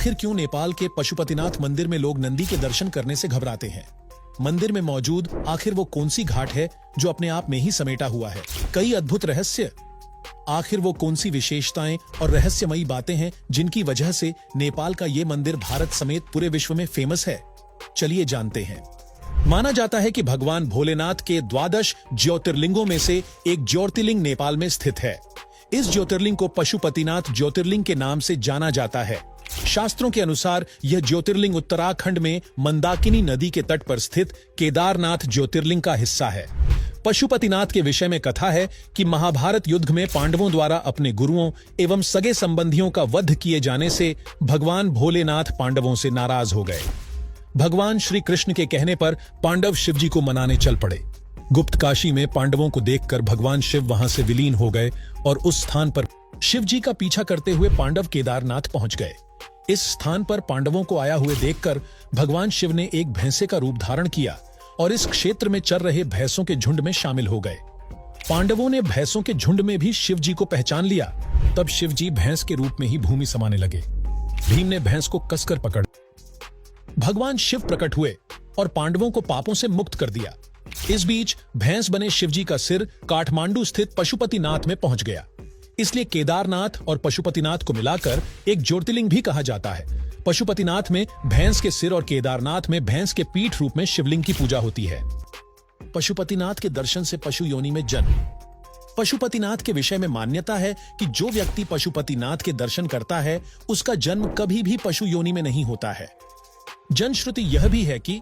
आखिर क्यों नेपाल के पशुपतिनाथ मंदिर में लोग नंदी के दर्शन करने से घबराते हैं? मंदिर में मौजूद आखिर वो कौन सी घाट है जो अपने आप में ही समेटा हुआ है कई अद्भुत रहस्य? आखिर वो कौन सी विशेषताएं और रहस्यमयी बातें हैं जिनकी वजह से नेपाल का ये मंदिर भारत समेत पूरे विश्व में फेमस है? चलिए जानते हैं। माना जाता है कि भगवान भोलेनाथ के 12 ज्योतिर्लिंगों में से एक ज्योतिर्लिंग नेपाल में स्थित है। इस ज्योतिर्लिंग को पशुपतिनाथ ज्योतिर्लिंग के नाम से जाना जाता है। शास्त्रों के अनुसार यह ज्योतिर्लिंग उत्तराखंड में मंदाकिनी नदी के तट पर स्थित केदारनाथ ज्योतिर्लिंग का हिस्सा है। पशुपतिनाथ के विषय में कथा है कि महाभारत युद्ध में पांडवों द्वारा अपने गुरुओं एवं सगे संबंधियों का वध किए जाने से भगवान भोलेनाथ पांडवों से नाराज हो गए। भगवान श्री कृष्ण के कहने पर पांडव शिवजी को मनाने चल पड़े। गुप्त काशी में पांडवों को देखकर भगवान शिव वहां से विलीन हो गए और उस स्थान पर शिवजी का पीछा करते हुए पांडव केदारनाथ पहुंच गए। इस स्थान पर पांडवों को आया हुए देखकर भगवान शिव ने एक भैंसे का रूप धारण किया और इस क्षेत्र में चर रहे भैंसों के झुंड में शामिल हो गए। पांडवों ने भैंसों के झुंड में भी शिवजी को पहचान लिया। तब शिवजी भैंस के रूप में ही भूमि समाने लगे। भीम ने भैंस को कसकर पकड़ भगवान शिव प्रकट हुए और पांडवों को पापों से मुक्त कर दिया। इस बीच भैंस बने शिवजी का सिर काठमांडू स्थित पशुपतिनाथ में पहुंच गया। इसलिए केदारनाथ और पशुपतिनाथ को मिलाकर एक ज्योतिर्लिंग भी कहा जाता है। पशुपतिनाथ में भैंस के सिर और केदारनाथ में भैंस के पीठ रूप में शिवलिंग की पूजा होती है। पशुपतिनाथ के दर्शन से पशु योनि में जन्म। पशुपतिनाथ के विषय में मान्यता है कि जो व्यक्ति पशुपतिनाथ के दर्शन करता है उसका जन्म कभी भी पशु योनि में नहीं होता है। जनश्रुति यह भी है कि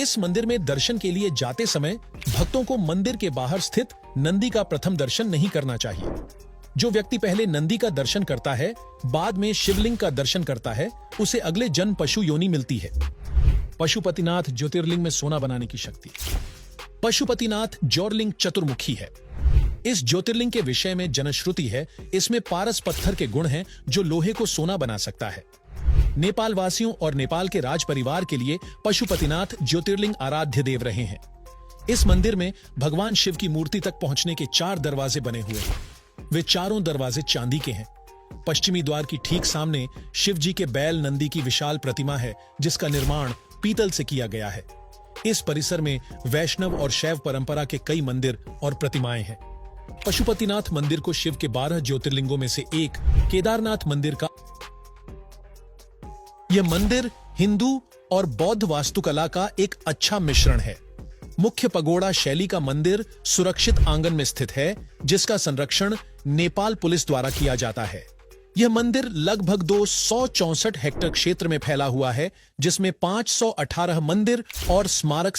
इस मंदिर में दर्शन के लिए जाते समय भक्तों को मंदिर के बाहर स्थित नंदी का प्रथम दर्शन नहीं करना चाहिए। जो व्यक्ति पहले नंदी का दर्शन करता है बाद में शिवलिंग का दर्शन करता है उसे अगले जन्म पशु योनि मिलती है। पशुपतिनाथ ज्योतिर्लिंग में सोना बनाने की शक्ति। पशुपतिनाथ ज्योतिर्लिंग चतुर्मुखी है। इस ज्योतिर्लिंग के विषय में जनश्रुति है इसमें पारस पत्थर के गुण हैं जो लोहे को सोना बना सकता है। नेपाल वासियों और नेपाल के राज परिवार के लिए पशुपतिनाथ ज्योतिर्लिंग आराध्य देव रहे हैं। इस मंदिर में भगवान शिव की मूर्ति तक पहुंचने के 4 दरवाजे बने हुए हैं। वे चारों दरवाजे चांदी के हैं। पश्चिमी द्वार की ठीक सामने शिव जी के बैल नंदी की विशाल प्रतिमा है जिसका निर्माण पीतल से किया गया है। इस परिसर में वैष्णव और शैव परंपरा के कई मंदिर और प्रतिमाएं हैं। पशुपतिनाथ मंदिर को शिव के 12 ज्योतिर्लिंगों में से एक केदारनाथ मंदिर का यह मंदिर हिंदू और बौद्ध वास्तुकला का एक अच्छा मिश्रण है। मुख्य पगोड़ा शैली का मंदिर सुरक्षित आंगन में स्थित है जिसका संरक्षण नेपाल पुलिस द्वारा किया जाता है। यह मंदिर लगभग 264 हेक्टेयर क्षेत्र में फैला हुआ है जिसमें 518 मंदिर और स्मारक